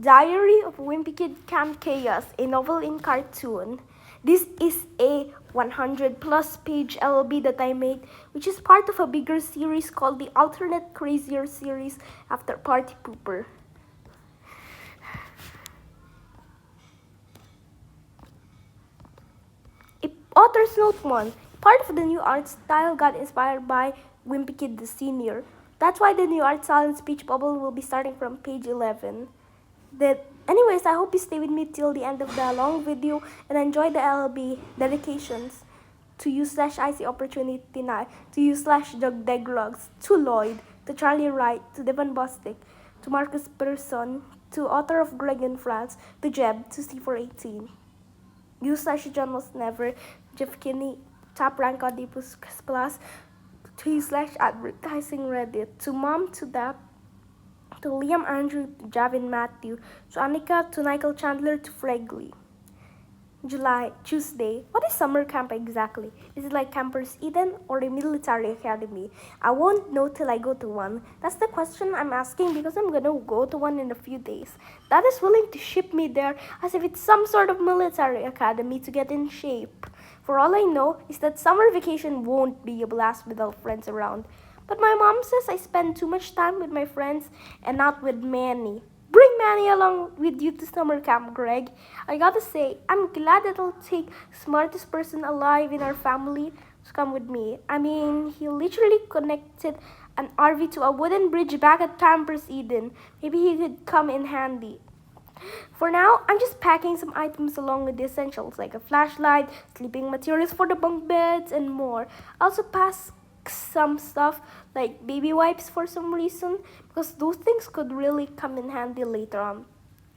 Diary of Wimpy Kid Camp Chaos, a novel in cartoon. This is a 100 plus page LB that I made, which is part of a bigger series called the Alternate Crazier series after Party Pooper. Author's Note 1. Part of the new art style got inspired by Wimpy Kid the Senior. That's why the new art style and speech bubble will be starting from page 11. Anyways, I hope you stay with me till the end of the long video and enjoy the LB dedications to you / IC Opportunity Night, to you / Doug Deglogs, to Lloyd, to Charlie Wright, to Devon Bostic, to Marcus Persson, to author of Greg in France, to Jeb, to C418. You / John Was Never, Jeff Kinney, Top Rank Oedipus Plus, to you / Advertising Reddit, to Mom, to Dap, to Liam Andrew, to Javin Matthew, to Annika, to Michael Chandler, to Fregley. July, Tuesday. What is summer camp exactly? Is it like Campers Eden or a military academy? I won't know till I go to one. That's the question I'm asking because I'm gonna go to one in a few days. Dad is willing to ship me there as if it's some sort of military academy to get in shape. For all I know is that summer vacation won't be a blast without friends around. But my mom says I spend too much time with my friends and not with Manny. Bring Manny along with you to summer camp, Greg. I gotta say, I'm glad it'll take smartest person alive in our family to come with me. I mean, he literally connected an RV to a wooden bridge back at Campers Eden. Maybe he could come in handy. For now, I'm just packing some items along with the essentials like a flashlight, sleeping materials for the bunk beds, and more. I also pass some stuff like baby wipes for some reason because those things could really come in handy later on.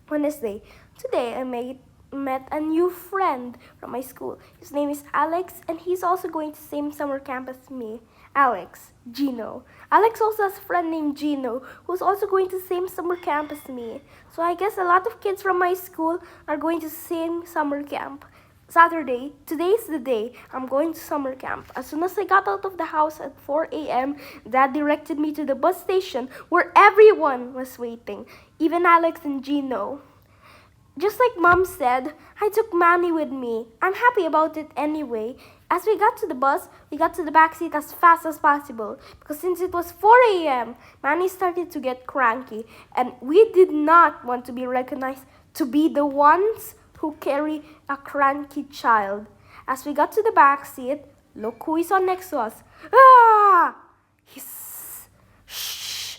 Wednesday. Today I met a new friend from my school. His name is Alex and he's also going to the same summer camp as me. Alex, Gino. Alex also has a friend named Gino who's also going to the same summer camp as me. So I guess a lot of kids from my school are going to the same summer camp. Saturday, today's the day I'm going to summer camp. As soon as I got out of the house at 4 a.m., Dad directed me to the bus station where everyone was waiting, even Alex and Gino. Just like Mom said, I took Manny with me. I'm happy about it anyway. As we got to the bus, we got to the back seat as fast as possible because since it was 4 a.m., Manny started to get cranky and we did not want to be recognized to be the ones who carry a cranky child. As we got to the back seat, look who is on next to us. Ah! Shh!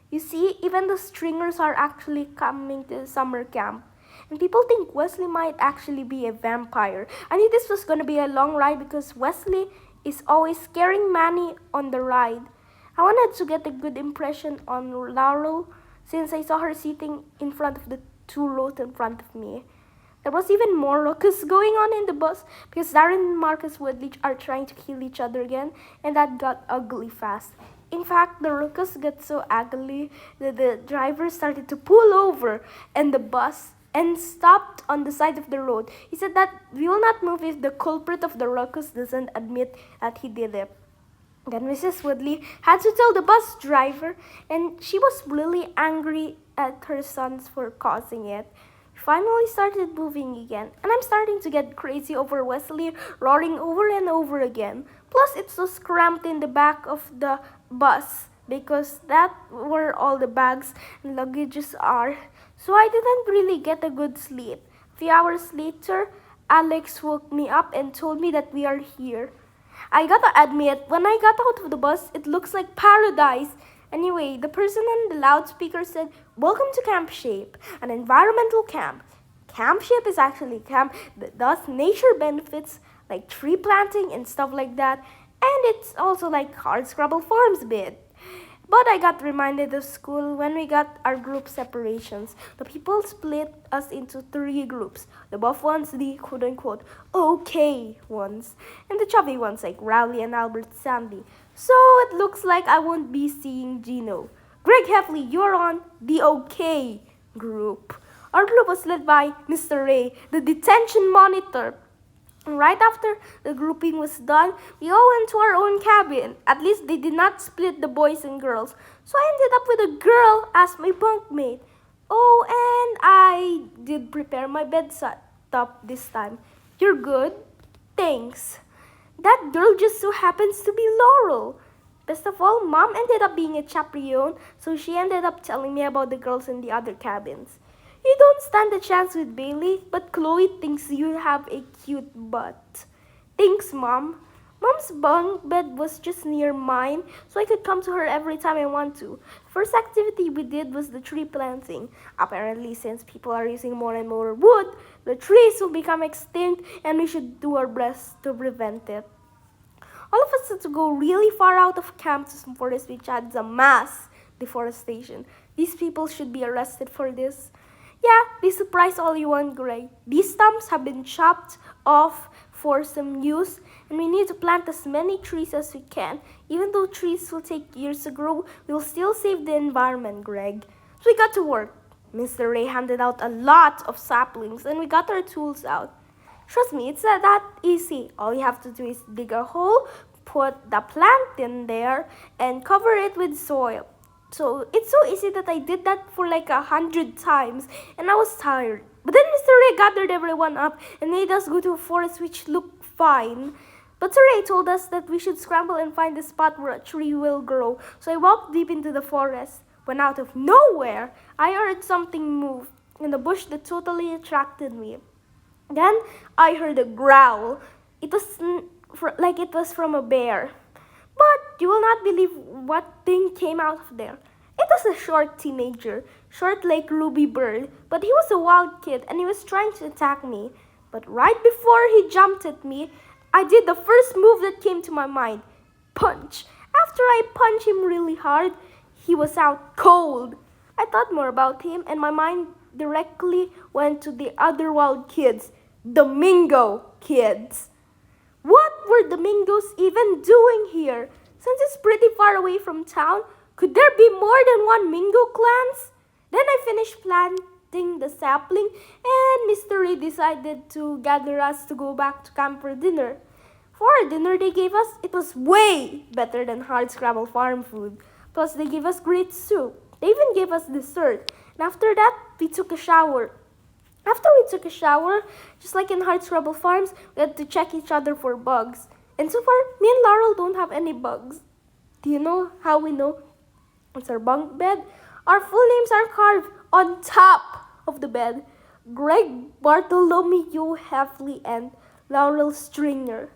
You see, even the stringers are actually coming to the summer camp. And people think Wesley might actually be a vampire. I knew this was going to be a long ride because Wesley is always scaring Manny on the ride. I wanted to get a good impression on Laurel since I saw her sitting in front of the 2 rows in front of me. There was even more ruckus going on in the bus because Darren and Marcus Woodley are trying to kill each other again, and that got ugly fast. In fact, the ruckus got so ugly that the driver started to pull over and the bus and stopped on the side of the road. He said that we will not move if the culprit of the ruckus doesn't admit that he did it. Then Mrs. Woodley had to tell the bus driver, and she was really angry at her sons for causing it. Finally started moving again, and I'm starting to get crazy over Wesley roaring over and over again. Plus, it's so cramped in the back of the bus because that's where all the bags and luggages are. So I didn't really get a good sleep. A few hours later, Alex woke me up and told me that we are here. I gotta admit, when I got out of the bus, it looks like paradise. Anyway, the person on the loudspeaker said, "Welcome to Camp Shape, an environmental camp." Camp Shape is actually a camp that does nature benefits like tree planting and stuff like that. And it's also like Hardscrabble Farms bit. But I got reminded of school when we got our group separations. The people split us into 3 groups. The buff ones, the quote-unquote okay ones, and the chubby ones like Rowley and Albert Sandy. So it looks like I won't be seeing Gino. Greg Heffley, you're on the okay group. Our group was led by Mr. Ray, the detention monitor. Right after the grouping was done, we all went to our own cabin. At least they did not split the boys and girls. So I ended up with a girl as my bunkmate. Oh, and did prepare my bed top this time. You're good? Thanks. That girl just so happens to be Laurel. Best of all, Mom ended up being a chaperone, so she ended up telling me about the girls in the other cabins. You don't stand a chance with Bailey, but Chloe thinks you have a cute butt. Thanks, Mom. Mom's bunk bed was just near mine, so I could come to her every time I want to. First activity we did was the tree planting. Apparently, since people are using more and more wood, the trees will become extinct and we should do our best to prevent it. All of us had to go really far out of camp to some forest which adds a mass deforestation. These people should be arrested for this. Yeah, be surprised all you want, Greg. These stumps have been chopped off for some use, and we need to plant as many trees as we can. Even though trees will take years to grow, we'll still save the environment, Greg. So we got to work. Mr. Ray handed out a lot of saplings, and we got our tools out. Trust me, it's not that easy. All you have to do is dig a hole, put the plant in there, and cover it with soil. So it's so easy that I did that for like 100 times, and I was tired. But then Mr. Ray gathered everyone up and made us go to a forest which looked fine. But Sir Ray told us that we should scramble and find the spot where a tree will grow. So I walked deep into the forest, when out of nowhere, I heard something move in the bush that totally attracted me. Then I heard a growl. It was like it was from a bear. But you will not believe what thing came out of there. It was a short teenager, short like Ruby Bird, but he was a wild kid and he was trying to attack me. But right before he jumped at me, I did the first move that came to my mind. Punch. After I punched him really hard, he was out cold. I thought more about him and my mind directly went to the other wild kids, the Mingo kids. What were the Mingos even doing here? Since it's pretty far away from town, could there be more than one Mingo clans? Then I finished planting the sapling and Mr. Ray decided to gather us to go back to camp for dinner. For our dinner they gave us, it was way better than hardscrabble farm food. Plus they gave us great soup. They even gave us dessert. And after that, we took a shower. After we took a shower, just like in Hardscrabble Farms, we had to check each other for bugs. And so far, me and Laurel don't have any bugs. Do you know how we know it's our bunk bed? Our full names are carved on top of the bed. Greg Bartholomew Heffley and Laurel Stringer.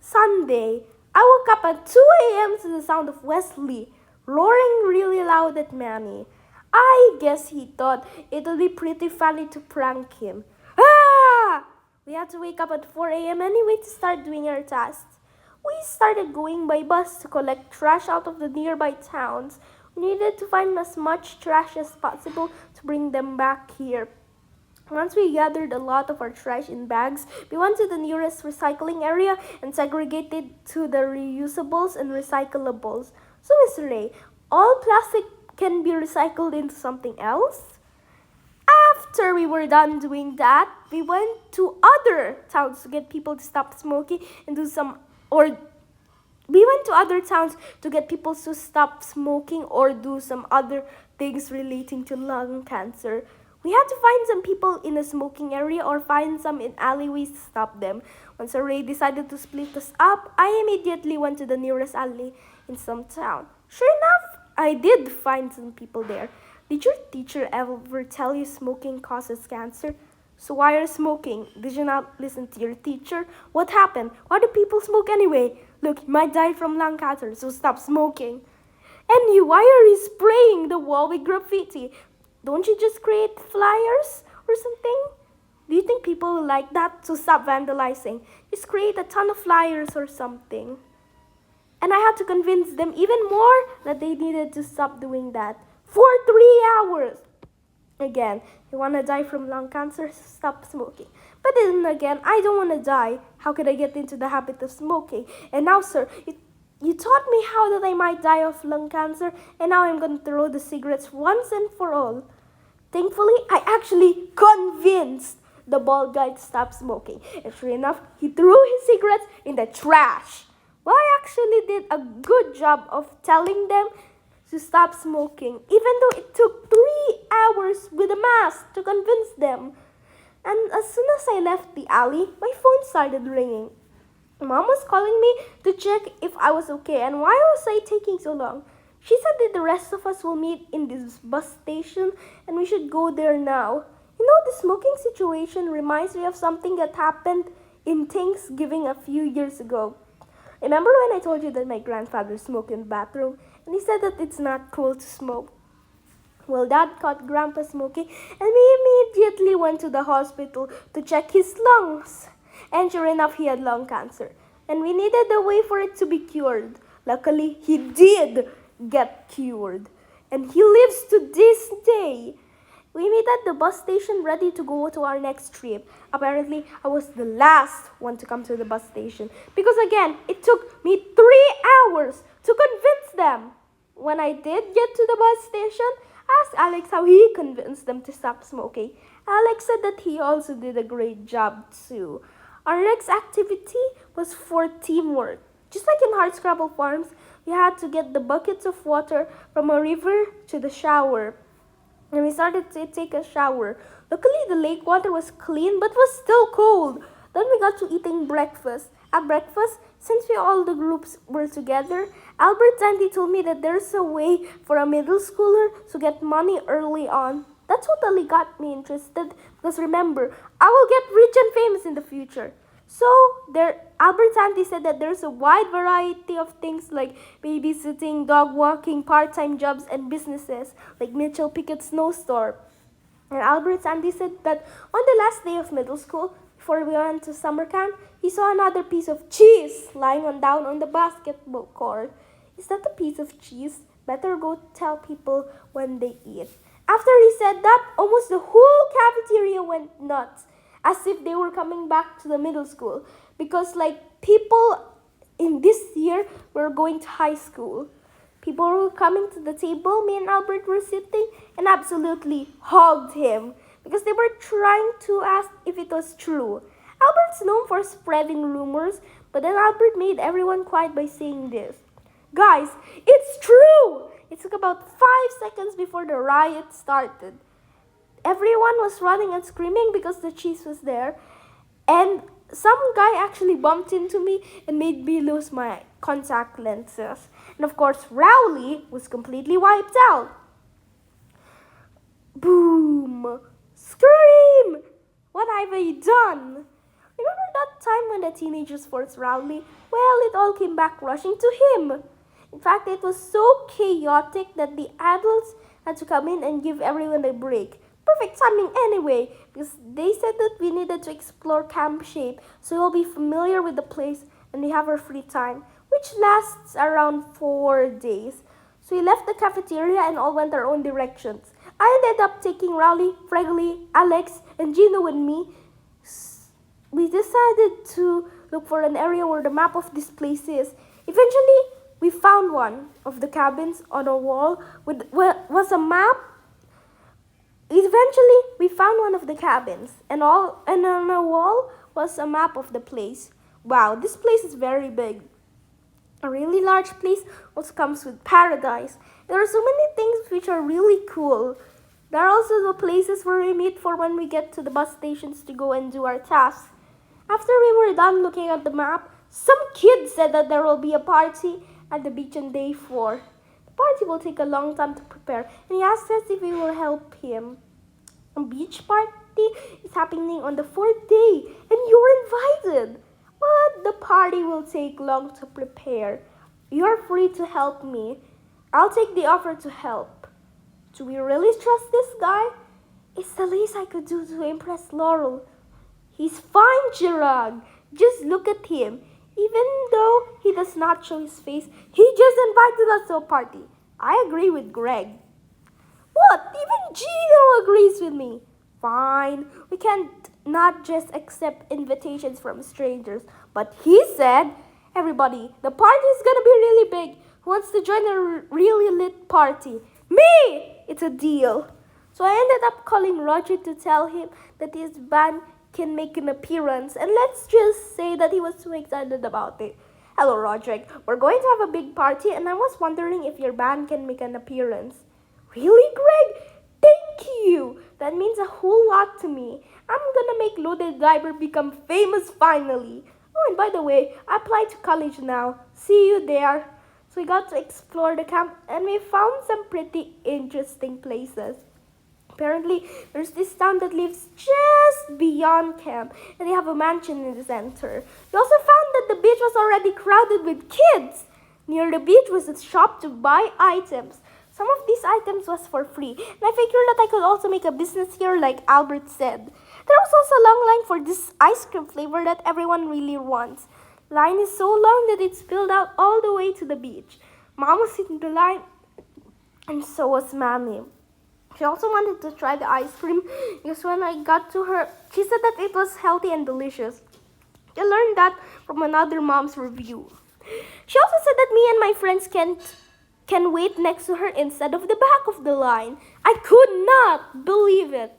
Sunday, I woke up at 2 a.m. to the sound of Wesley roaring really loud at Manny. I guess he thought it would be pretty funny to prank him. Ah! We had to wake up at 4 a.m. anyway to start doing our tasks. We started going by bus to collect trash out of the nearby towns. We needed to find as much trash as possible to bring them back here. Once we gathered a lot of our trash in bags, we went to the nearest recycling area and segregated to the reusables and recyclables. So, Mr. Ray, all plastic can be recycled into something else? After we were done doing that, we went to other towns to get people to stop smoking and do some, or we went to other towns to get people to stop smoking or do some other things relating to lung cancer. We had to find some people in a smoking area or find some in alleyways to stop them. Once Ray decided to split us up, I immediately went to the nearest alley in some town. Sure enough, I did find some people there. Did your teacher ever tell you smoking causes cancer? So why are you smoking? Did you not listen to your teacher? What happened? Why do people smoke anyway? Look, you might die from lung cancer, so stop smoking. And you, why are you spraying the wall with graffiti? Don't you just create flyers or something? Do you think people will like that? So stop vandalizing. Just create a ton of flyers or something. And I had to convince them even more that they needed to stop doing that for 3 hours. Again, you want to die from lung cancer? Stop smoking. But then again, I don't want to die. How could I get into the habit of smoking? And now, sir, you taught me how that I might die of lung cancer, and now I'm going to throw the cigarettes once and for all. Thankfully, I actually convinced the bald guy to stop smoking. And sure enough, he threw his cigarettes in the trash. Well, I actually did a good job of telling them to stop smoking, even though it took 3 hours with a mask to convince them. And as soon as I left the alley, my phone started ringing. Mom was calling me to check if I was okay and why was I taking so long. She said that the rest of us will meet in this bus station and we should go there now. You know, the smoking situation reminds me of something that happened in Thanksgiving a few years ago. Remember when I told you that my grandfather smoked in the bathroom and he said that it's not cool to smoke? Well, Dad caught Grandpa smoking and we immediately went to the hospital to check his lungs. And sure enough, he had lung cancer. And we needed a way for it to be cured. Luckily, he did get cured. And he lives to this day. We meet at the bus station ready to go to our next trip. Apparently, I was the last one to come to the bus station. Because again, it took me 3 hours to convince them. When I did get to the bus station, I asked Alex how he convinced them to stop smoking. Alex said that he also did a great job too. Our next activity was for teamwork. Just like in Hardscrabble Farms, we had to get the buckets of water from a river to the shower. And we started to take a shower. Luckily, the lake water was clean but was still cold. Then we got to eating breakfast. At breakfast, since we all the groups were together, Albert Andy told me that there's a way for a middle schooler to get money early on. That totally got me interested because remember, I will get rich and famous in the future. So Albert Andy said that there's a wide variety of things like babysitting, dog walking, part-time jobs, and businesses like Mitchell Pickett's Snow Store. And Albert Andy said that on the last day of middle school, before we went to summer camp, he saw another piece of cheese lying down on the basketball court. Is that a piece of cheese? Better go tell people when they eat. After he said that, almost the whole cafeteria went nuts, as if they were coming back to the middle school. Because people in this year were going to high school. People were coming to the table, me and Albert were sitting, and absolutely hugged him. Because they were trying to ask if it was true. Albert's known for spreading rumors, but then Albert made everyone quiet by saying this. Guys, it's true! It took about 5 seconds before the riot started. Everyone was running and screaming because the cheese was there. And some guy actually bumped into me and made me lose my contact lenses. And of course, Rowley was completely wiped out. Boom! Scream! What have I done? Remember that time when the teenagers forced Rowley? Well, it all came back rushing to him. In fact, it was so chaotic that the adults had to come in and give everyone a break. Perfect timing anyway, because they said that we needed to explore Camp Shape so we'll be familiar with the place and we have our free time, which lasts around 4 days. So we left the cafeteria and all went our own directions. I ended up taking Rowley, Fregley, Alex, and Gino with me. We decided to look for an area where the map of this place is. Eventually, we found one of the cabins on a wall was a map. Eventually, we found one of the cabins, and on a wall was a map of the place. Wow, this place is very big. A really large place also comes with paradise. There are so many things which are really cool. There are also the places where we meet for when we get to the bus stations to go and do our tasks. After we were done looking at the map, some kid said that there will be a party at the beach on day 4. The party will take a long time to prepare, and he asked us if we will help him. A beach party is happening on the 4th day, and you're invited. But the party will take long to prepare. You're free to help me. I'll take the offer to help. Do we really trust this guy? It's the least I could do to impress Laurel. He's fine, Chirag. Just look at him. Even though he does not show his face, he just invited us to a party. I agree with Greg. What? Even Gino agrees with me. Fine. We can't not just accept invitations from strangers. But he said, everybody, the party is gonna be really big. Who wants to join a really lit party? Me! It's a deal. So I ended up calling Roger to tell him that his band can make an appearance, and let's just say that he was so excited about it. Hello, Roderick. We're going to have a big party, and I was wondering if your band can make an appearance. Really, Greg? Thank you. That means a whole lot to me. I'm gonna make Loaded Diaper become famous finally. Oh, and by the way, I applied to college now. See you there. So we got to explore the camp and we found some pretty interesting places. Apparently, there's this town that lives just beyond camp, and they have a mansion in the center. We also found that the beach was already crowded with kids. Near the beach was a shop to buy items. Some of these items was for free, and I figured that I could also make a business here like Albert said. There was also a long line for this ice cream flavor that everyone really wants. Line is so long that it spilled out all the way to the beach. Mom was in the line, and so was Mammy. She also wanted to try the ice cream because when I got to her, she said that it was healthy and delicious. I learned that from another mom's review. She also said that me and my friends can wait next to her instead of the back of the line. I could not believe it.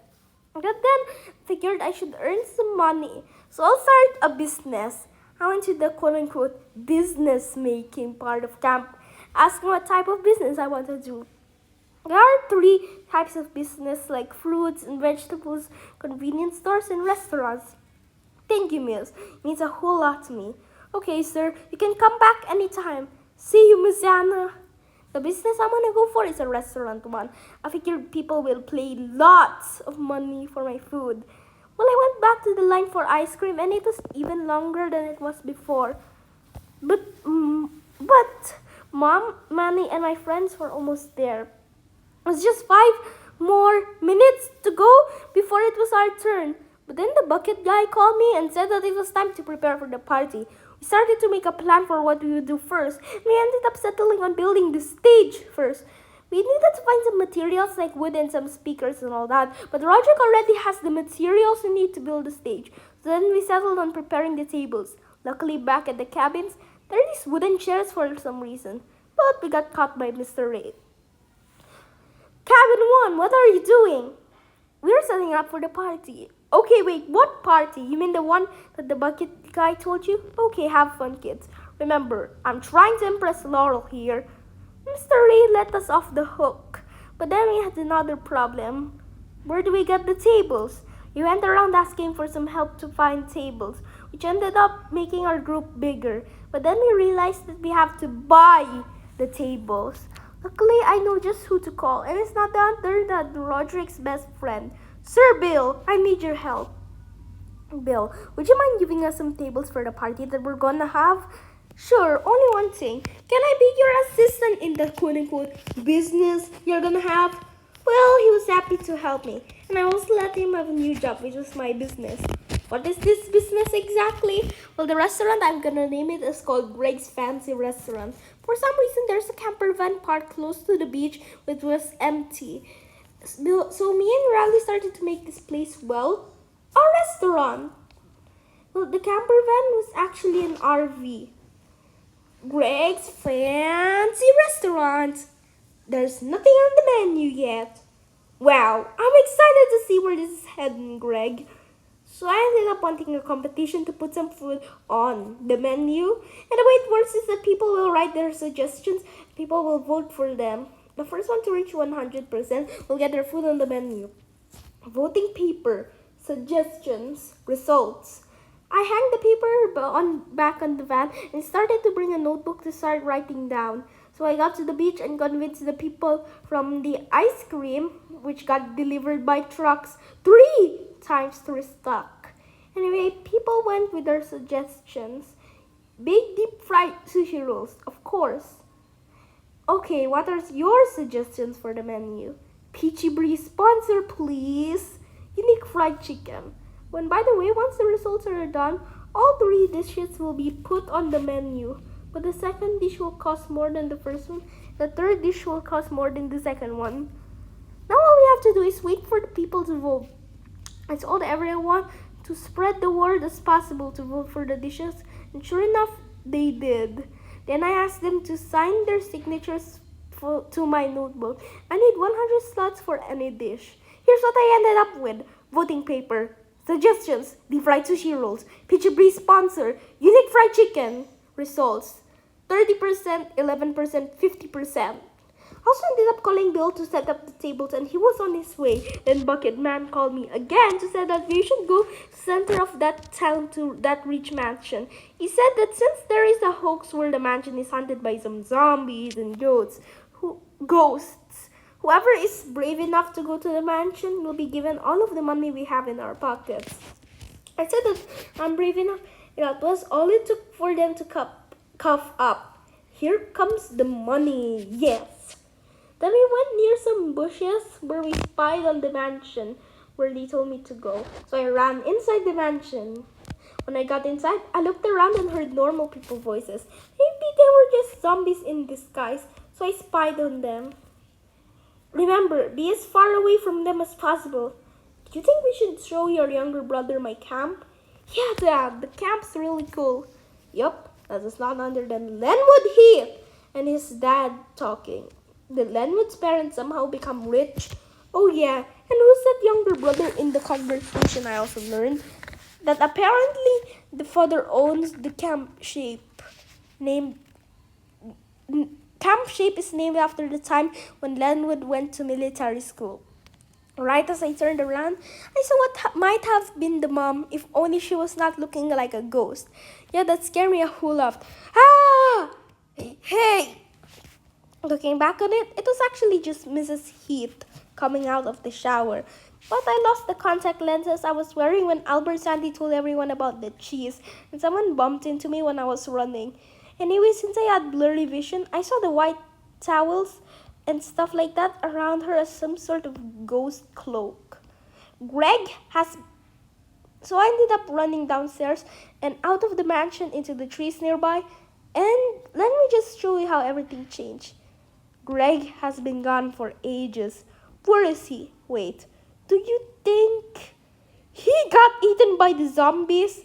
But then figured I should earn some money. So I'll start a business. I went to the quote-unquote business making part of camp, asking what type of business I want to do. There are 3 types of business like fruits and vegetables, convenience stores, and restaurants. Thank you, Miss. It means a whole lot to me. Okay, sir, you can come back anytime. See you, Miss Anna. The business I'm gonna go for is a restaurant one. I figured people will pay lots of money for my food. Well, I went back to the line for ice cream and it was even longer than it was before. But Mom, Manny, and my friends were almost there. It was just 5 more minutes to go before it was our turn. But then the bucket guy called me and said that it was time to prepare for the party. We started to make a plan for what we would do first. We ended up settling on building the stage first. We needed to find some materials like wood and some speakers and all that. But Roderick already has the materials we need to build the stage. So then we settled on preparing the tables. Luckily, back at the cabins, there are these wooden chairs for some reason. But we got caught by Mr. Ray. Cabin 1, what are you doing? We're setting up for the party. Okay, wait, what party? You mean the one that the bucket guy told you? Okay, have fun, kids. Remember, I'm trying to impress Laurel here. Mr. Ray let us off the hook. But then we had another problem. Where do we get the tables? We went around asking for some help to find tables, which ended up making our group bigger. But then we realized that we have to buy the tables. Luckily, I know just who to call, and it's not the other than Roderick's best friend. Sir Bill, I need your help. Bill, would you mind giving us some tables for the party that we're gonna have? Sure, only one thing. Can I be your assistant in the quote-unquote business you're gonna have? Well, he was happy to help me, and I also let him have a new job, which was my business. What is this business exactly? Well, the restaurant, I'm gonna name it, is called Greg's Fancy Restaurant. For some reason, there's a camper van parked close to the beach, which was empty. So me and Riley started to make this place, well, a restaurant. Well, the camper van was actually an RV. Greg's Fancy Restaurant. There's nothing on the menu yet. Wow, I'm excited to see where this is heading, Greg. So I ended up wanting a competition to put some food on the menu. And the way it works is that people will write their suggestions. People will vote for them. The first one to reach 100% will get their food on the menu. Voting paper, suggestions, results. I hung the paper back on the van and started to bring a notebook to start writing down. So I got to the beach and convinced the people from the ice cream, which got delivered by trucks 3 times to restock. Anyway, people went with their suggestions. Big deep fried sushi rolls, of course. Okay, what are your suggestions for the menu? Peachy Breeze sponsor, please. Unique fried chicken. When, by the way, once the results are done, all 3 dishes will be put on the menu. But the second dish will cost more than the first one. The third dish will cost more than the second one. Now all we have to do is wait for the people to vote. I told everyone to spread the word as possible to vote for the dishes. And sure enough, they did. Then I asked them to sign their signatures to my notebook. I need 100 slots for any dish. Here's what I ended up with. Voting paper, suggestions, deep fried sushi rolls, Peachy Breeze sponsor, unique fried chicken. Results, 30%, 11%, 50%. Also ended up calling Bill to set up the tables and he was on his way. Then Bucket Man called me again to say that we should go to the center of that town to that rich mansion. He said that since there is a hoax where the mansion is haunted by some zombies and ghosts, whoever is brave enough to go to the mansion will be given all of the money we have in our pockets. I said that I'm brave enough. That was all it took for them to cough up. Here comes the money, yes. Then we went near some bushes where we spied on the mansion where they told me to go. So I ran inside the mansion. When I got inside, I looked around and heard normal people voices. Maybe they were just zombies in disguise, so I spied on them. Remember, be as far away from them as possible. Do you think we should show your younger brother my camp? Yeah, Dad, the camp's really cool. Yup, that is none other than Lenwood Heath and his dad talking. Did Lenwood's parents somehow become rich? Oh yeah, and who's that younger brother in the conversation? I also learned that apparently the father owns the Camp Shape. Camp Shape is named after the time when Lenwood went to military school. Right as I turned around, I saw what might have been the mom, if only she was not looking like a ghost. Yeah, that scared me a whole lot. Ah! Hey! Looking back on it, it was actually just Mrs. Heath coming out of the shower. But I lost the contact lenses I was wearing when Albert Sandy told everyone about the cheese, and someone bumped into me when I was running. Anyway, since I had blurry vision, I saw the white towels and stuff like that around her as some sort of ghost cloak. So I ended up running downstairs and out of the mansion into the trees nearby. And let me just show you how everything changed. Greg has been gone for ages. Where is he? Wait, do you think he got eaten by the zombies?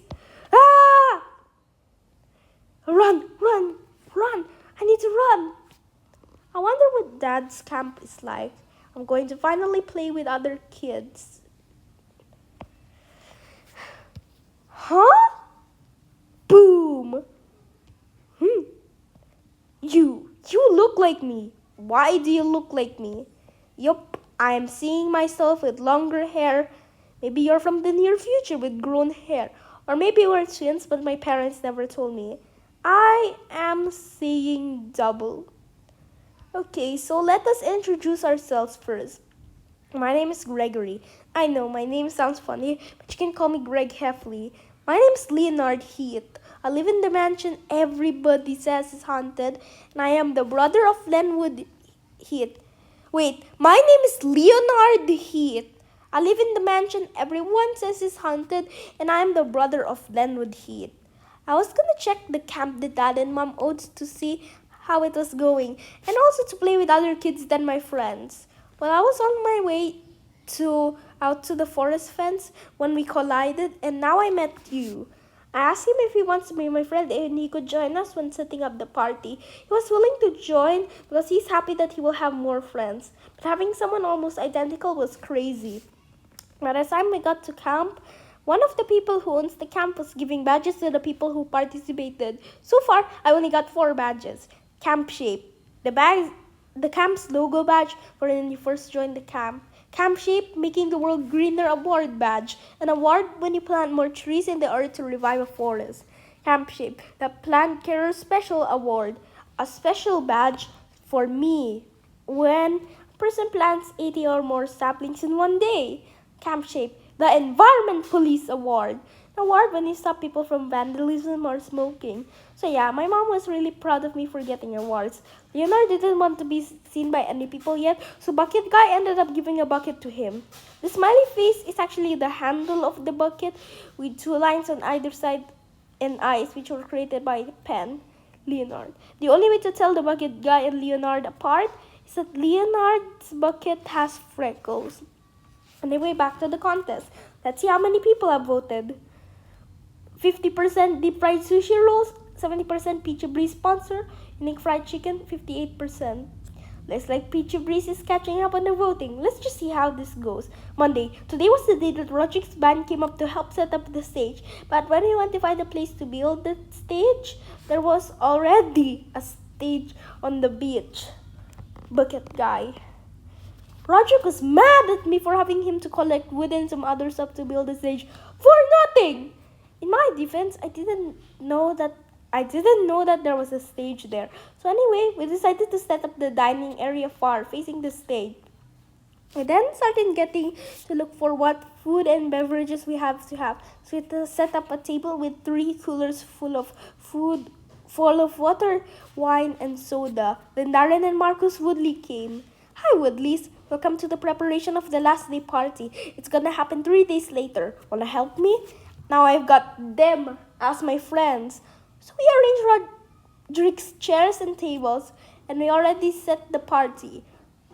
Ah! Run! I need to run. I wonder what Dad's camp is like. I'm going to finally play with other kids. Huh? Boom! You look like me. Why do you look like me? Yup, I am seeing myself with longer hair. Maybe you're from the near future with grown hair. Or maybe we're twins, but my parents never told me. I am seeing double. Okay, so let us introduce ourselves first. My name is Gregory. I know, my name sounds funny, but you can call me Greg Heffley. My name is Leonard Heath. I live in the mansion everybody says is haunted, and I am the brother of Lenwood Heath. Wait, my name is Leonard Heath. I live in the mansion everyone says is haunted, and I am the brother of Lenwood Heath. I was gonna check the camp the Dad and Mom owned to see how it was going, and also to play with other kids than my friends. But I was on my way out to the forest fence when we collided, and now I met you. I asked him if he wants to be my friend and he could join us when setting up the party. He was willing to join because he's happy that he will have more friends. But having someone almost identical was crazy. By the time we got to camp, one of the people who owns the camp was giving badges to the people who participated. So far, I only got 4 badges. Camp Shape, the camp's logo badge for when you first join the camp. Camp Shape, Making the World Greener Award badge, an award when you plant more trees in the earth to revive a forest. Camp Shape, the Plant Carer Special Award, a special badge for me when a person plants 80 or more saplings in one day. Camp Shape, the Environment Police Award, an award when you stop people from vandalism or smoking. So yeah, my mom was really proud of me for getting awards. Leonard didn't want to be seen by any people yet, so Bucket Guy ended up giving a bucket to him. The smiley face is actually the handle of the bucket with 2 lines on either side and eyes, which were created by the pen, Leonard. The only way to tell the Bucket Guy and Leonard apart is that Leonard's bucket has freckles. Anyway, back to the contest. Let's see how many people have voted. 50% deep fried sushi rolls, 70% Peachy Breeze sponsor, unique fried chicken, 58%. Looks like Peachy Breeze is catching up on the voting. Let's just see how this goes. Monday. Today was the day that Roderick's band came up to help set up the stage. But when we went to find a place to build the stage, there was already a stage on the beach. bucket guy. Roger was mad at me for having him to collect wood and some other stuff to build the stage for nothing. In my defense, I didn't know that there was a stage there. So anyway, we decided to set up the dining area far facing the stage. We then started getting to look for what food and beverages we have to have. So we had to set up a table with 3 coolers full of food, full of water, wine, and soda. Then Darren and Marcus Woodley came. Hi Woodleys, welcome to the preparation of the last day party. It's gonna happen 3 days later. Wanna help me? Now I've got them as my friends. So we arranged Roderick's chairs and tables, and we already set the party.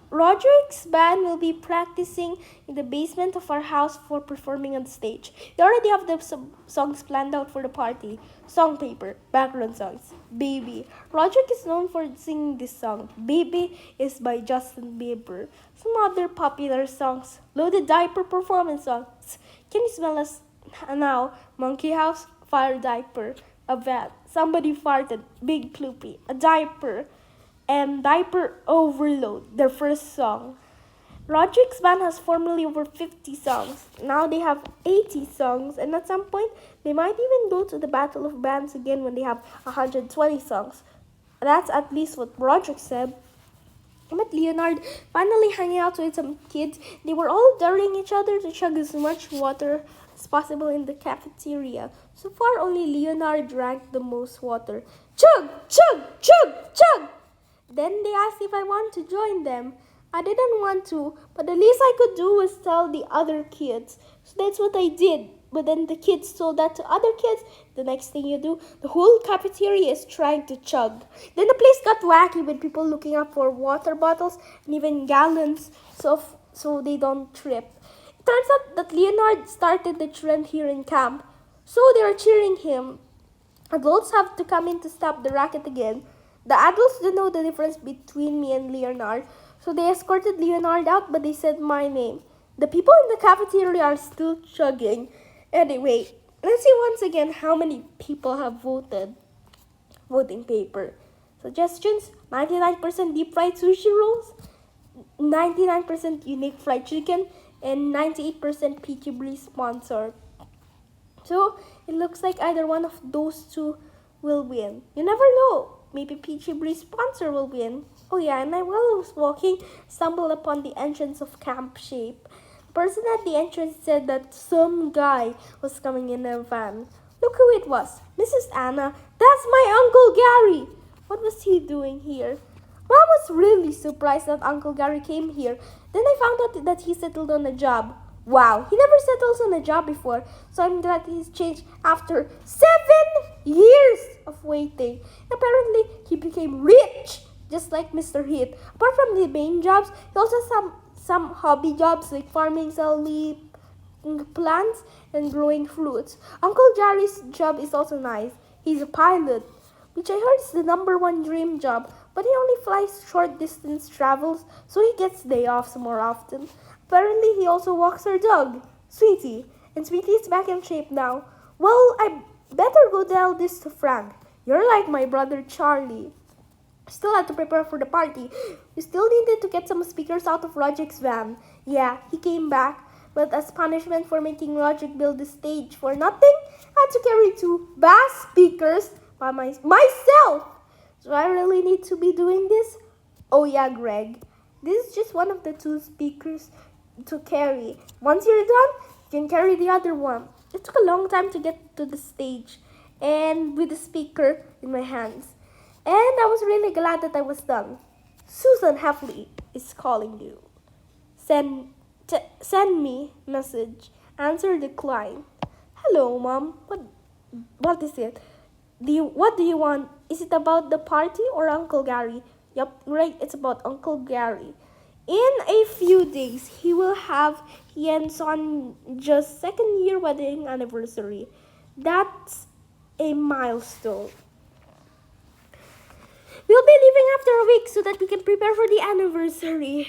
Roderick's band will be practicing in the basement of our house for performing on stage. We already have the songs planned out for the party. Song paper, background songs, Baby. Roderick is known for singing this song. Baby is by Justin Bieber. Some other popular songs. Loaded diaper performance songs. Can you smell us now? Monkey House, fire diaper, a vat. Somebody farted, big ploopy, a diaper. And Diaper Overload, their first song. Roderick's band has formerly over 50 songs. Now they have 80 songs, and at some point, they might even go to the Battle of Bands again when they have 120 songs. That's at least what Roderick said. I met Leonard finally hanging out with some kids. They were all daring each other to chug as much water as possible in the cafeteria. So far, only Leonard drank the most water. Chug, chug, chug, chug! Then they asked if I wanted to join them. I didn't want to, but the least I could do was tell the other kids. So that's what I did. But then the kids told that to other kids. The next thing you do, the whole cafeteria is trying to chug. Then the place got wacky with people looking up for water bottles and even gallons so they don't trip. It turns out that Leonard started the trend here in camp. So they are cheering him. Adults have to come in to stop the racket again. The adults didn't know the difference between me and Leonard, so they escorted Leonard out, but they said my name. The people in the cafeteria are still chugging. Anyway, let's see once again how many people have voted. Voting paper. Suggestions: 99% deep fried sushi rolls, 99% unique fried chicken, and 98% Peachy Breeze sponsored. So, it looks like either one of those two will win. You never know. Maybe Peachy Breeze sponsor will win. Oh yeah, and while I was walking, stumbled upon the entrance of Camp Shape. The person at the entrance said that some guy was coming in a van. Look who it was. Mrs. Anna. That's my Uncle Gary. What was he doing here? Mom was really surprised that Uncle Gary came here. Then I found out that he settled on a job. Wow, he never settles on a job before, so I'm glad he's changed after 7 years of waiting. Apparently, he became rich, just like Mr. Heath. Apart from the main jobs, he also has some hobby jobs like farming, selling plants, and growing fruits. Uncle Gary's job is also nice. He's a pilot, which I heard is the #1 dream job, but he only flies short distance travels, so he gets day offs more often. Apparently, he also walks her dog, Sweetie, and Sweetie is back in shape now. Well, I better go tell this to Frank. You're like my brother Charlie. Still had to prepare for the party. We still needed to get some speakers out of Roderick's van. Yeah, he came back, but as punishment for making Roderick build the stage for nothing, I had to carry 2 bass speakers by myself. Do I really need to be doing this? Oh yeah, Greg. This is just one of the 2 speakers to carry. Once you're done, you can carry the other one. It took a long time to get to the stage and with the speaker in my hands. And I was really glad that I was done. Susan Heffley is calling you. Send me message. Answer decline. Hello, Mom. What is it? What do you want? Is it about the party or Uncle Gary? Yup, right, it's about Uncle Gary. In a few days, he and Sonja's 2nd year wedding anniversary. That's a milestone. We'll be leaving after a week so that we can prepare for the anniversary.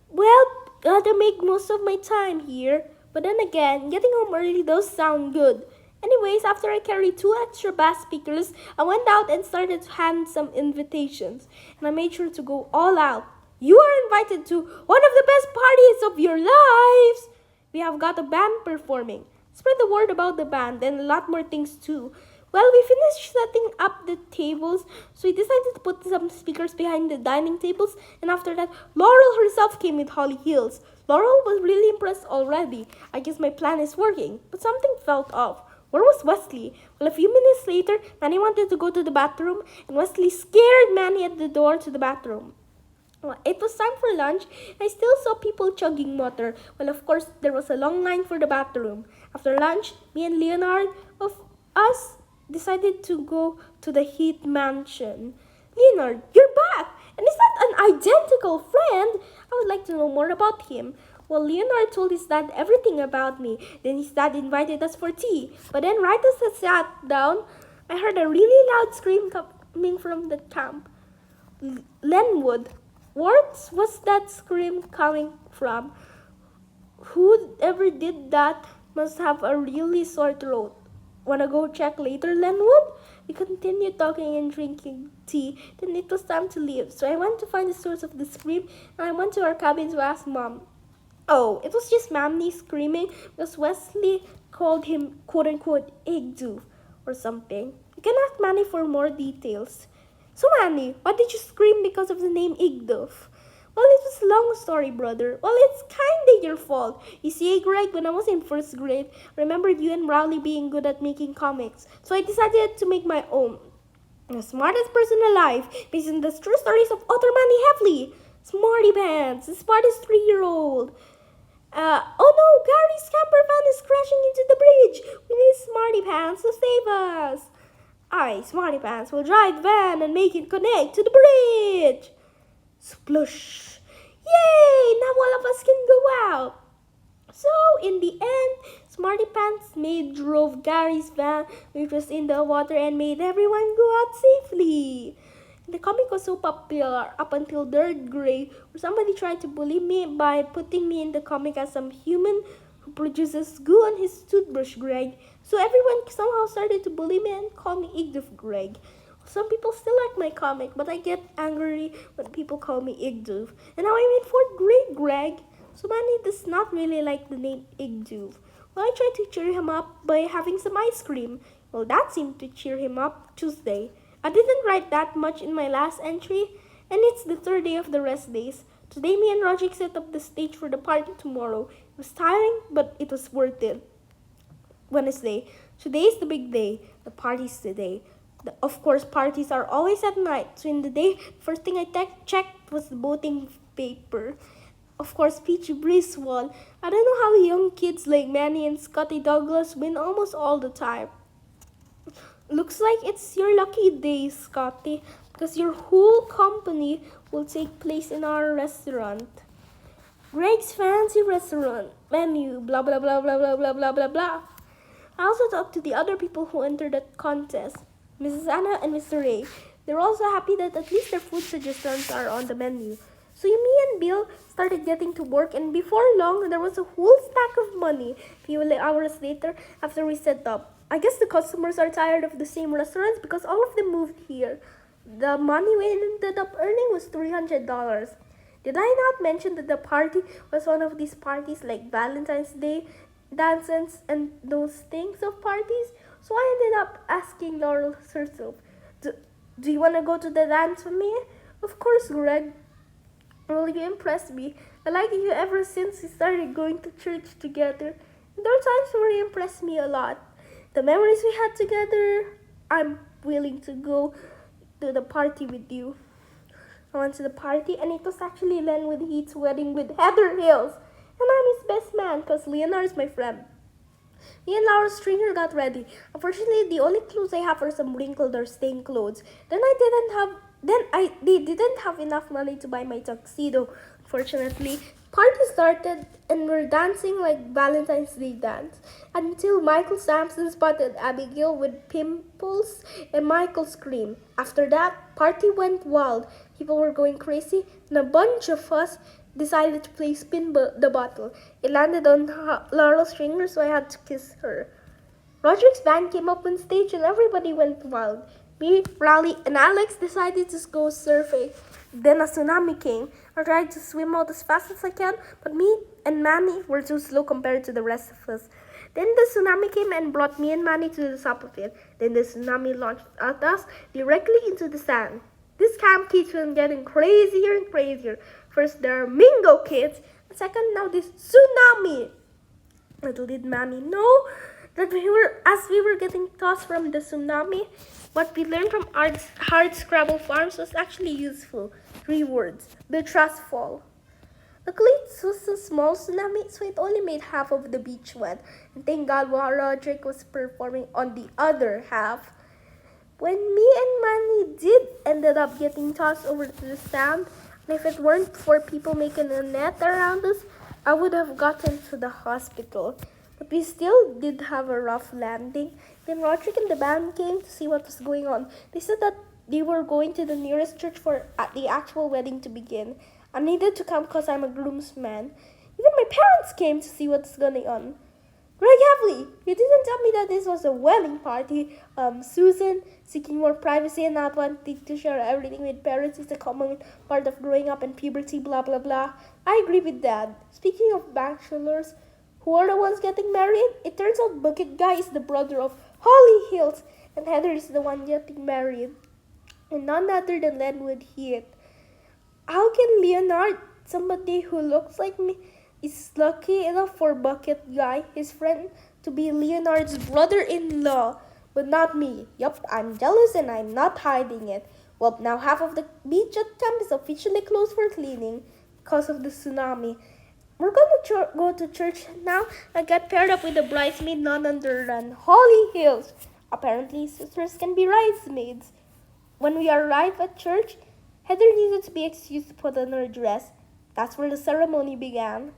Well, gotta make most of my time here. But then again, getting home early does sound good. Anyways, after I carried 2 extra bass speakers, I went out and started to hand some invitations. And I made sure to go all out. You are invited to one of the best parties of your lives. We have got a band performing. Spread the word about the band and a lot more things too. Well, we finished setting up the tables, so we decided to put some speakers behind the dining tables, and after that, Laurel herself came with Holly Hills. Laurel was really impressed already. I guess my plan is working, but something felt off. Where was Wesley? Well, a few minutes later, Manny wanted to go to the bathroom, and Wesley scared Manny at the door to the bathroom. Well, it was time for lunch. I still saw people chugging water. Well, of course, there was a long line for the bathroom. After lunch, me and Leonard of us decided to go to the Heath mansion. Leonard, you're back! And is that an identical friend? I would like to know more about him. Well, Leonard told his dad everything about me. Then his dad invited us for tea. But then right as I sat down, I heard a really loud scream coming from the camp. Lenwood, what was that scream coming from? Whoever did that must have a really sore throat. Wanna go check later, Lenwood? We continued talking and drinking tea. Then it was time to leave. So I went to find the source of the scream, and I went to our cabin to ask Mom. Oh, it was just Manny screaming because Wesley called him quote-unquote egg doof or something. You can ask Manny for more details. So Manny, why did you scream because of the name egg doof? Well, it was a long story, brother. Well, it's kinda your fault. You see, Greg, when I was in first grade, I remembered you and Rowley being good at making comics. So I decided to make my own. The smartest person alive, based on the true stories of Author Manny Heffley. Smarty Pants, the smartest 3-year-old. Oh no, Gary's camper van is crashing into the bridge. We need Smarty Pants to save us. I, Smarty Pants, will drive the van and make it connect to the bridge. Splush. Yay! Now all of us can go out. So, in the end, Smarty Pants drove Gary's van, which was in the water, and made everyone go out safely. The comic was so popular up until 3rd grade, where somebody tried to bully me by putting me in the comic as some human who produces goo on his toothbrush, Greg. So everyone somehow started to bully me and call me Igdoof Greg. Some people still like my comic, but I get angry when people call me Igdoof. And now I'm in 4th grade, Greg. So Manny does not really like the name Igdoof. Well, I tried to cheer him up by having some ice cream. Well, that seemed to cheer him up Tuesday. I didn't write that much in my last entry, and it's the 3rd day of the rest days. Today, me and Roger set up the stage for the party tomorrow. It was tiring, but it was worth it. Wednesday. Today is the big day. The party's today. Of course, parties are always at night. So in the day, first thing I checked was the voting paper. Of course, Peachy Breeze won. I don't know how young kids like Manny and Scotty Douglas win almost all the time. Looks like it's your lucky day, Scotty, because your whole company will take place in our restaurant. Greg's fancy restaurant menu, blah blah blah blah blah blah blah blah blah. I also talked to the other people who entered the contest, Mrs. Anna and Mr. Ray. They're also happy that at least their food suggestions are on the menu. So me and Bill started getting to work, and before long, there was a whole stack of money. A few hours later, after we set up, I guess the customers are tired of the same restaurants because all of them moved here. The money we ended up earning was $300. Did I not mention that the party was one of these parties like Valentine's Day, dances, and those things of parties? So I ended up asking Laurel herself, do you want to go to the dance with me? Of course, Greg. Well, you impressed me. I liked you ever since we started going to church together. And there are times where you impressed me a lot. The memories we had together, I'm willing to go to the party with you. I went to the party, and it was actually Lenwood Heath's wedding with Heather Hills. And I'm his best man because Leonard is my friend. Me and Laura Stringer got ready. Unfortunately, the only clothes I have are some wrinkled or stained clothes. They didn't have enough money to buy my tuxedo. Unfortunately, party started and we're dancing like Valentine's Day dance until Michael Sampson spotted Abigail with pimples and Michael screamed. After that, party went wild. People were going crazy, and a bunch of us decided to play spin the bottle. It landed on Laurel's finger, so I had to kiss her. Roderick's band came up on stage and everybody went wild. Me, Raleigh, and Alex decided to go surfing. Then a tsunami came. I tried to swim out as fast as I can, but me and Manny were too slow compared to the rest of us. Then the tsunami came and brought me and Manny to the top of it. Then the tsunami launched at us directly into the sand. This camp keeps on getting crazier and crazier. First there are Mingo kids, and second now this tsunami. Little did Manny know that as we were getting tossed from the tsunami, what we learned from our hard Scrabble farms was actually useful. 3 words: the trust fall. Luckily, it was a small tsunami, so it only made half of the beach wet. And thank God Roderick was performing on the other half. When me and Manny did ended up getting tossed over to the sand, and if it weren't for people making a net around us, I would have gotten to the hospital. But we still did have a rough landing. Then Roderick and the band came to see what was going on. They said that they were going to the nearest church for the actual wedding to begin. I needed to come because I'm a groomsman. Even my parents came to see what's going on. Greg Heffley, you didn't tell me that this was a wedding party. Susan, seeking more privacy and not wanting to share everything with parents is a common part of growing up and puberty, blah blah blah. I agree with Dad. Speaking of bachelors, who are the ones getting married? It turns out Bucket Guy is the brother of Holly Hills, and Heather is the one getting married. And none other than Lenwood Heath. How can Leonard, somebody who looks like me, is lucky enough for Bucket Guy, his friend, to be Leonard's brother-in-law, but not me? Yup, I'm jealous and I'm not hiding it. Well, now half of the beach at camp is officially closed for cleaning because of the tsunami. We're gonna go to church now. I got paired up with a bridesmaid none other than Holly Hills. Apparently, sisters can be bridesmaids. When we arrived at church, Heather needed to be excused to put on her dress. That's where the ceremony began.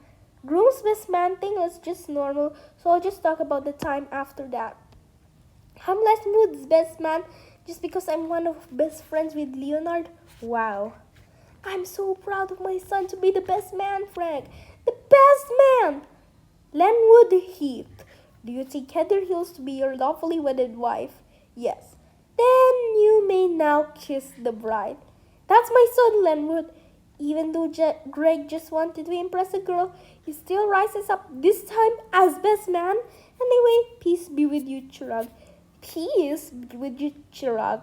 Groom's best man thing was just normal, so I'll just talk about the time after that. I'm Lesmood's best man just because I'm one of best friends with Leonard. Wow. I'm so proud of my son to be the best man, Frank. The best man! Lenwood Heath, do you take Heather Hills to be your lawfully wedded wife? Yes. Then you may now kiss the bride. That's my son, Lenwood. Even though Greg just wanted to impress a girl, he still rises up this time as best man. Anyway, peace be with you, Chirag. Peace be with you, Chirag.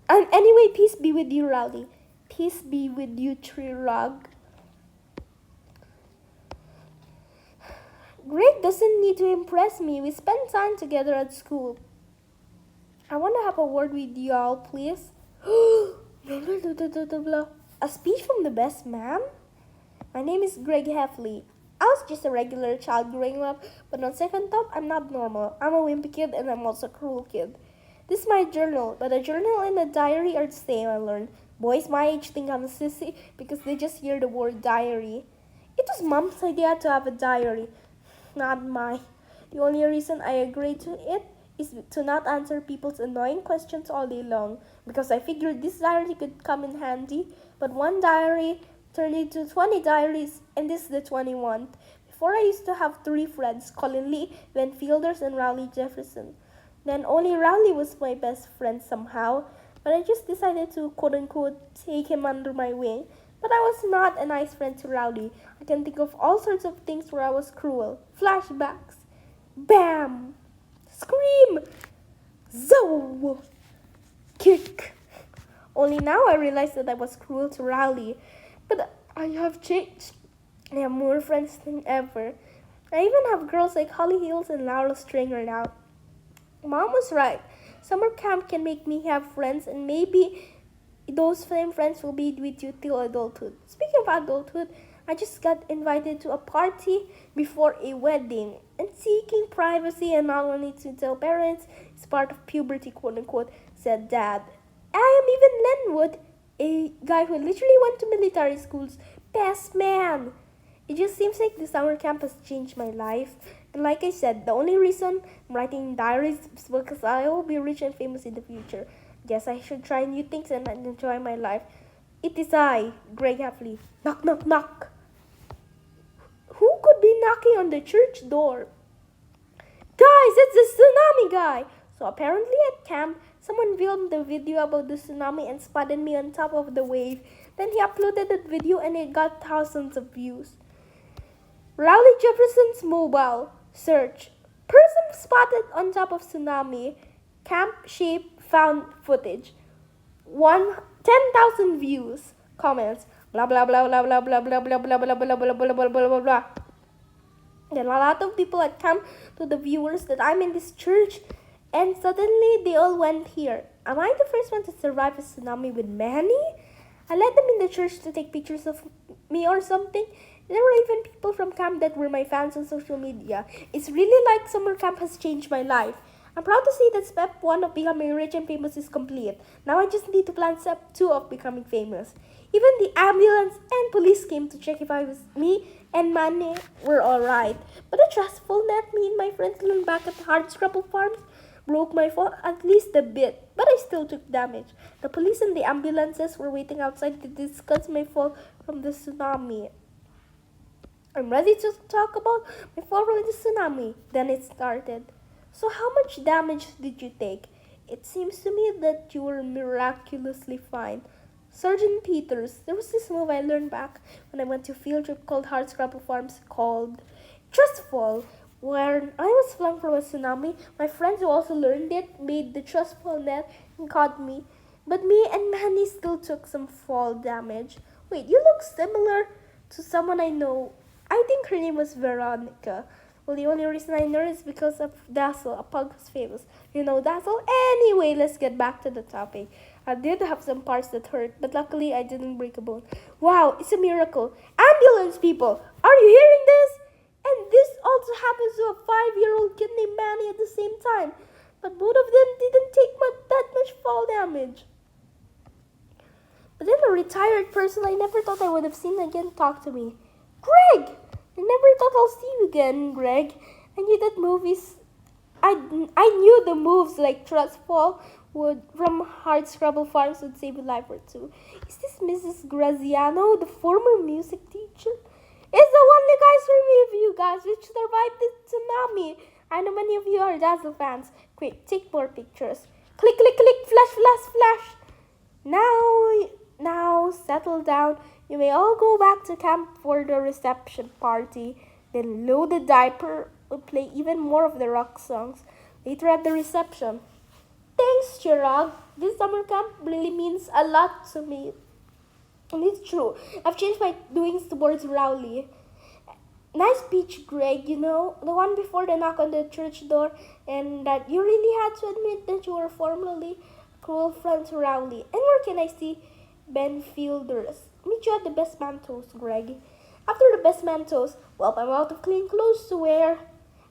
And anyway, peace be with you, Rowley. Peace be with you, Chirag. Greg doesn't need to impress me. We spend time together at school. I want to have a word with y'all, please. A speech from the best man? My name is Greg Heffley. I was just a regular child growing up, but on second thought, I'm not normal. I'm a wimpy kid and I'm also a cruel kid. This is my journal, but a journal and a diary are the same, I learned. Boys my age think I'm a sissy because they just hear the word diary. It was Mom's idea to have a diary, not mine. The only reason I agreed to it is to not answer people's annoying questions all day long, because I figured this diary could come in handy, but one diary turned into 20 diaries, and this is the 21st. Before I used to have 3 friends, Colin Lee, Ben Fielders, and Rowley Jefferson. Then only Rowley was my best friend somehow, but I just decided to quote-unquote take him under my wing. But I was not a nice friend to Rowley. I can think of all sorts of things where I was cruel. Flashbacks. Bam! Scream! Zoe! Kick! Only now I realize that I was cruel to Rowley. But I have changed. I have more friends than ever. I even have girls like Holly Hills and Laura Stringer now. Mom was right. Summer camp can make me have friends, and maybe those same friends will be with you till adulthood. Speaking of adulthood, I just got invited to a party before a wedding, and seeking privacy and not wanting to tell parents is part of puberty, quote-unquote, said Dad. I am even Lenwood, a guy who literally went to military school's best man. It just seems like the summer camp has changed my life. And like I said, the only reason I'm writing diaries is because I will be rich and famous in the future. Guess I should try new things and enjoy my life. It is I, Greg Heffley. Knock, knock, knock. Who could be knocking on the church door? Guys, it's the tsunami guy. So apparently at camp, someone filmed the video about the tsunami and spotted me on top of the wave. Then he uploaded that video and it got thousands of views. Rowley Jefferson's mobile search. Person spotted on top of tsunami. Camp shape found footage. 10,000 views. Comments. Blah blah blah blah blah blah blah blah blah blah blah blah blah blah blah blah blah. Then a lot of people had come to the viewers that I'm in this church, and suddenly they all went here. Am I the first one to survive a tsunami with Manny? I let them in the church to take pictures of me or something. There were even people from camp that were my fans on social media. It's really like summer camp has changed my life. I'm proud to say that step 1 of becoming rich and famous is complete. Now I just need to plan step 2 of becoming famous. Even the ambulance and police came to check if me and Manny were alright. But the trustful net me and my friends learned back at the Hardscrabble Farms broke my fall at least a bit, but I still took damage. The police and the ambulances were waiting outside to discuss my fall from the tsunami. I'm ready to talk about my fall from the tsunami. Then it started. So how much damage did you take? It seems to me that you were miraculously fine. Sergeant Peters, there was this move I learned back when I went to a field trip called Hardscrabble Farms called Trust Fall. When I was flung from a tsunami, my friends who also learned it made the trust fall net and caught me. But me and Manny still took some fall damage. Wait, you look similar to someone I know. I think her name was Veronica. Well, the only reason I know is because of Dazzle, a pug who's famous. You know Dazzle? Anyway, let's get back to the topic. I did have some parts that hurt, but luckily I didn't break a bone. Wow, it's a miracle. Ambulance people, are you hearing this? And this also happens to a 5-year-old kid named Manny at the same time. But both of them didn't take that much fall damage. But then a retired person I never thought I would have seen again talked to me. Greg! I never thought I'll see you again, Greg. I knew that movies... I knew the moves like Trust Fall would from Hardscrabble Farms would save a life or two. Is this Mrs. Graziano, the former music teacher? It's the only guys for me of you guys which survived the tsunami. I know many of you are Dazzle fans. Quick, take more pictures. Click, click, click, flash, flash, flash. Now, settle down. You may all go back to camp for the reception party. Then Loaded Diaper will play even more of the rock songs later at the reception. Thanks, Chirag. This summer camp really means a lot to me. And it's true. I've changed my doings towards Rowley. Nice speech, Greg, you know, the one before the knock on the church door, and that you really had to admit that you were formerly a cruel friend to Rowley. And where can I see Ben Fielders? Meet you at the Best Man Toast, Greg. After the Best Man Toast, well, I'm out of clean clothes to wear.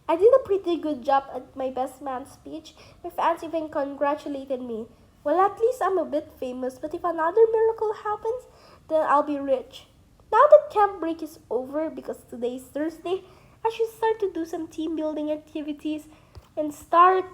I did a pretty good job at my Best Man speech. My fans even congratulated me. Well, at least I'm a bit famous, but if another miracle happens, then I'll be rich. Now that camp break is over, because today is Thursday, I should start to do some team building activities and start